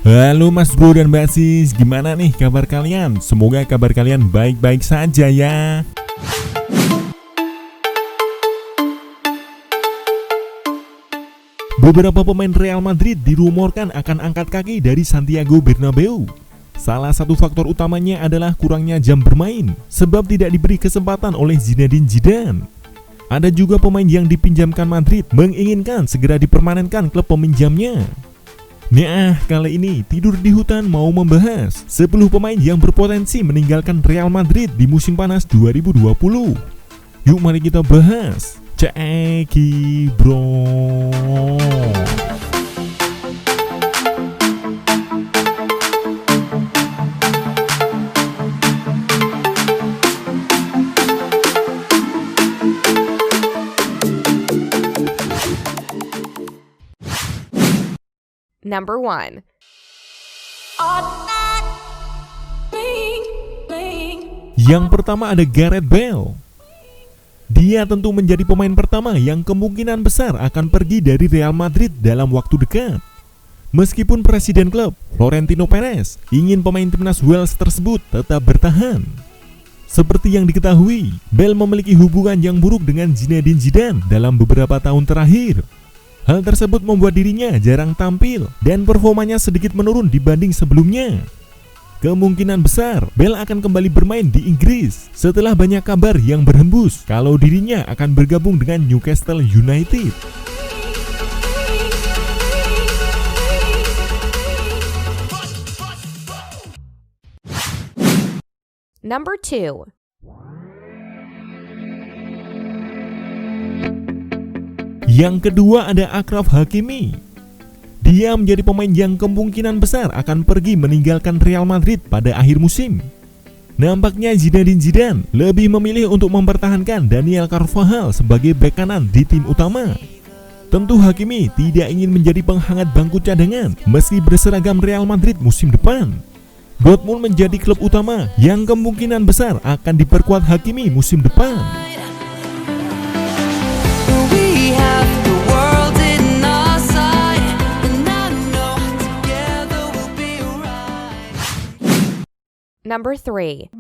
Halo Mas Bro dan Mbak Sis, gimana nih kabar kalian? Semoga kabar kalian baik-baik saja ya. Beberapa pemain Real Madrid dirumorkan akan angkat kaki dari Santiago Bernabeu. Salah satu faktor utamanya adalah kurangnya jam bermain, sebab tidak diberi kesempatan oleh Zinedine Zidane. Ada juga pemain yang dipinjamkan Madrid menginginkan segera dipermanenkan klub peminjamnya. Nah, kali ini Tidur di Hutan mau membahas 10 pemain yang berpotensi meninggalkan Real Madrid di musim panas 2020. Yuk mari kita bahas. Ceki bro. Number 1. Yang pertama ada Gareth Bale. Dia tentu menjadi pemain pertama yang kemungkinan besar akan pergi dari Real Madrid dalam waktu dekat. Meskipun presiden klub, Florentino Perez, ingin pemain timnas Wales tersebut tetap bertahan. Seperti yang diketahui, Bale memiliki hubungan yang buruk dengan Zinedine Zidane dalam beberapa tahun terakhir. Hal tersebut membuat dirinya jarang tampil dan performanya sedikit menurun dibanding sebelumnya. Kemungkinan besar Bale akan kembali bermain di Inggris setelah banyak kabar yang berhembus kalau dirinya akan bergabung dengan Newcastle United. Number 2. Yang kedua ada Achraf Hakimi. Dia menjadi pemain yang kemungkinan besar akan pergi meninggalkan Real Madrid pada akhir musim. Nampaknya Zinedine Zidane lebih memilih untuk mempertahankan Daniel Carvajal sebagai bek kanan di tim utama. Tentu Hakimi tidak ingin menjadi penghangat bangku cadangan meski berseragam Real Madrid musim depan. Dortmund menjadi klub utama yang kemungkinan besar akan diperkuat Hakimi musim depan. Number 3.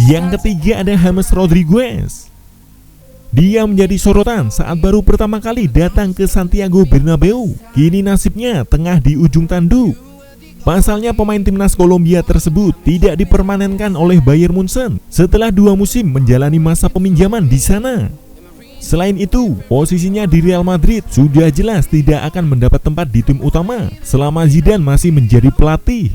Yang ketiga ada James Rodriguez. Dia menjadi sorotan saat baru pertama kali datang ke Santiago Bernabeu. Kini nasibnya tengah di ujung tanduk. Pasalnya pemain timnas Kolombia tersebut tidak dipermanenkan oleh Bayern Munchen setelah 2 musim menjalani masa peminjaman di sana. Selain itu, posisinya di Real Madrid sudah jelas tidak akan mendapat tempat di tim utama selama Zidane masih menjadi pelatih.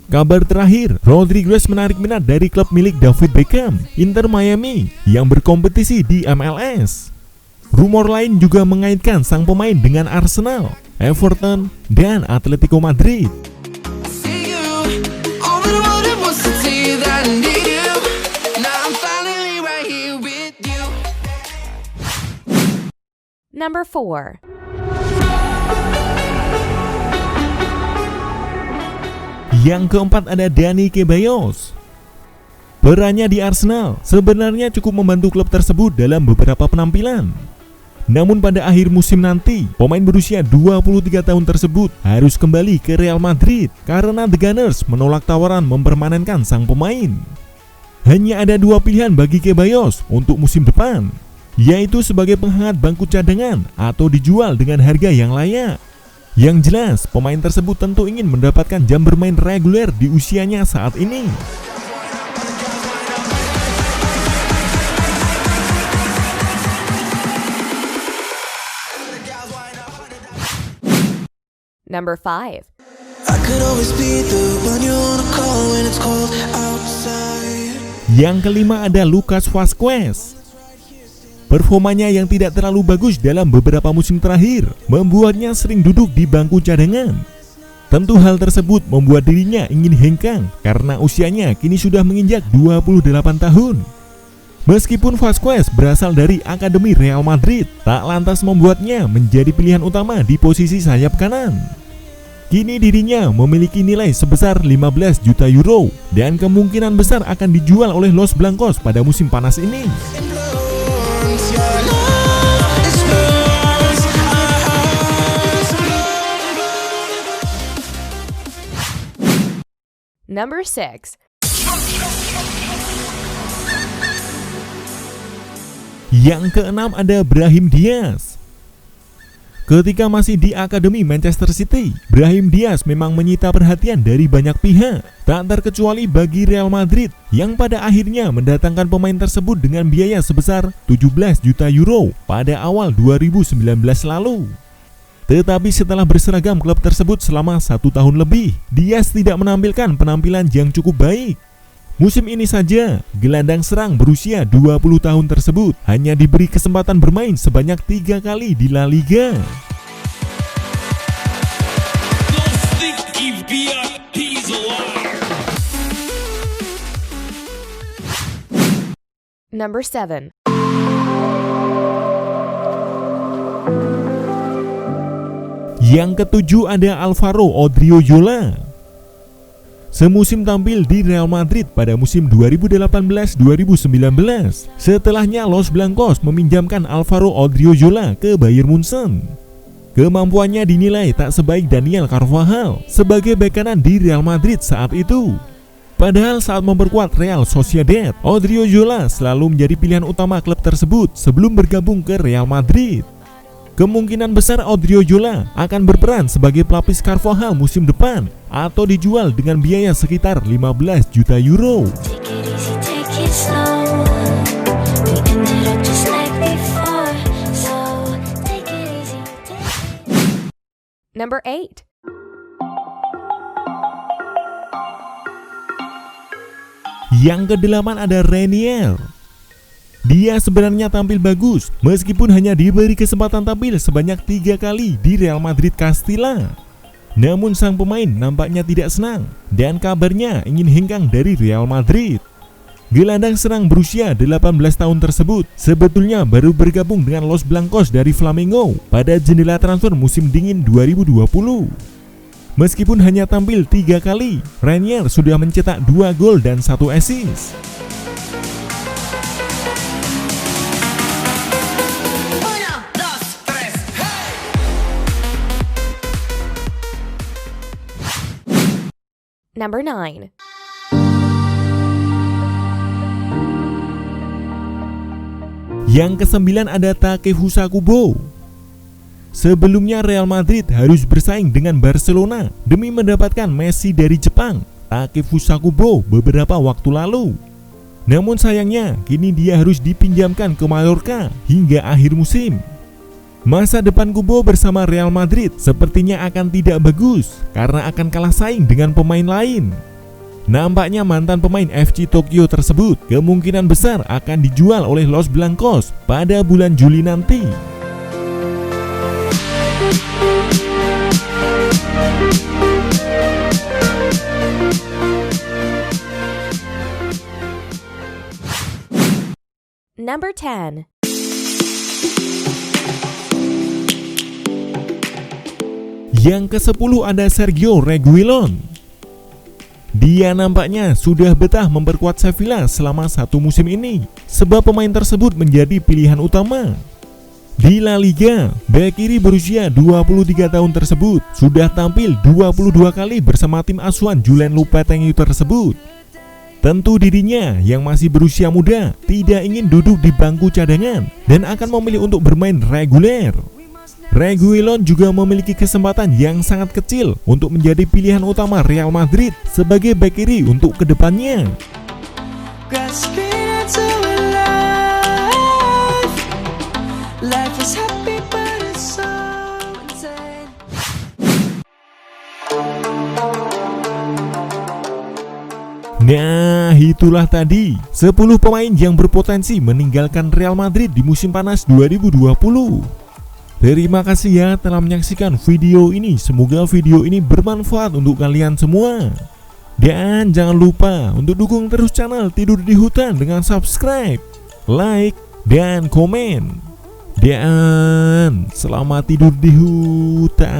Kabar terakhir, Rodriguez menarik minat dari klub milik David Beckham, Inter Miami, yang berkompetisi di MLS. Rumor lain juga mengaitkan sang pemain dengan Arsenal, Everton, dan Atletico Madrid. Number 4. Yang keempat ada Dani Ceballos. Perannya di Arsenal sebenarnya cukup membantu klub tersebut dalam beberapa penampilan. Namun pada akhir musim nanti, pemain berusia 23 tahun tersebut harus kembali ke Real Madrid karena The Gunners menolak tawaran mempermanenkan sang pemain. Hanya ada 2 pilihan bagi Ceballos untuk musim depan, yaitu sebagai penghangat bangku cadangan atau dijual dengan harga yang layak. Yang jelas, pemain tersebut tentu ingin mendapatkan jam bermain reguler di usianya saat ini. Number 5. Yang kelima ada Lucas Vazquez. Performanya yang tidak terlalu bagus dalam beberapa musim terakhir membuatnya sering duduk di bangku cadangan. Tentu hal tersebut membuat dirinya ingin hengkang karena usianya kini sudah menginjak 28 tahun. Meskipun Vazquez berasal dari Akademi Real Madrid, tak lantas membuatnya menjadi pilihan utama di posisi sayap kanan. Kini dirinya memiliki nilai sebesar 15 juta euro dan kemungkinan besar akan dijual oleh Los Blancos pada musim panas ini. Number 6. Yang keenam ada Brahim Diaz. Ketika masih di akademi Manchester City, Brahim Diaz memang menyita perhatian dari banyak pihak, tak terkecuali bagi Real Madrid yang pada akhirnya mendatangkan pemain tersebut dengan biaya sebesar 17 juta euro pada awal 2019 lalu. Tetapi setelah berseragam klub tersebut selama 1 tahun lebih, Diaz tidak menampilkan penampilan yang cukup baik. Musim ini saja, gelandang serang berusia 20 tahun tersebut hanya diberi kesempatan bermain sebanyak 3 kali di La Liga. Number 7. Yang ketujuh ada Alvaro Odriozola. Semusim tampil di Real Madrid pada musim 2018-2019. Setelahnya Los Blancos meminjamkan Alvaro Odriozola ke Bayern Munchen. Kemampuannya dinilai tak sebaik Daniel Carvajal sebagai bek kanan di Real Madrid saat itu. Padahal saat memperkuat Real Sociedad, Odriozola selalu menjadi pilihan utama klub tersebut sebelum bergabung ke Real Madrid. Kemungkinan besar Odriozola akan berperan sebagai pelapis Carvajal musim depan atau dijual dengan biaya sekitar 15 juta euro. Number 8. Yang kedelapan ada Renier. Dia sebenarnya tampil bagus meskipun hanya diberi kesempatan tampil sebanyak 3 kali di Real Madrid Castilla. Namun sang pemain nampaknya tidak senang dan kabarnya ingin hengkang dari Real Madrid. Gelandang serang berusia 18 tahun tersebut sebetulnya baru bergabung dengan Los Blancos dari Flamengo pada jendela transfer musim dingin 2020. Meskipun hanya tampil 3 kali, Renier sudah mencetak 2 gol dan 1 assist. Number 9. Yang kesembilan ada Takefusa Kubo. Sebelumnya Real Madrid harus bersaing dengan Barcelona demi mendapatkan Messi dari Jepang, Takefusa Kubo, beberapa waktu lalu. Namun sayangnya kini dia harus dipinjamkan ke Mallorca hingga akhir musim. Masa depan Kubo bersama Real Madrid sepertinya akan tidak bagus karena akan kalah saing dengan pemain lain. Nampaknya mantan pemain FC Tokyo tersebut kemungkinan besar akan dijual oleh Los Blancos pada bulan Juli nanti. Number 10. Yang ke-10 ada Sergio Reguilon. Dia nampaknya sudah betah memperkuat Sevilla selama 1 musim ini, sebab pemain tersebut menjadi pilihan utama. Di La Liga, bek kiri berusia 23 tahun tersebut sudah tampil 22 kali bersama tim asuhan Julen Lopetegui tersebut. Tentu dirinya yang masih berusia muda tidak ingin duduk di bangku cadangan dan akan memilih untuk bermain reguler. Reguilon juga memiliki kesempatan yang sangat kecil untuk menjadi pilihan utama Real Madrid sebagai bek kiri untuk kedepannya. Nah, itulah tadi 10 pemain yang berpotensi meninggalkan Real Madrid di musim panas 2020. Terima kasih ya telah menyaksikan video ini. Semoga video ini bermanfaat untuk kalian semua. Dan jangan lupa untuk dukung terus channel Tidur di Hutan dengan subscribe, like, dan komen. Dan selamat tidur di hutan.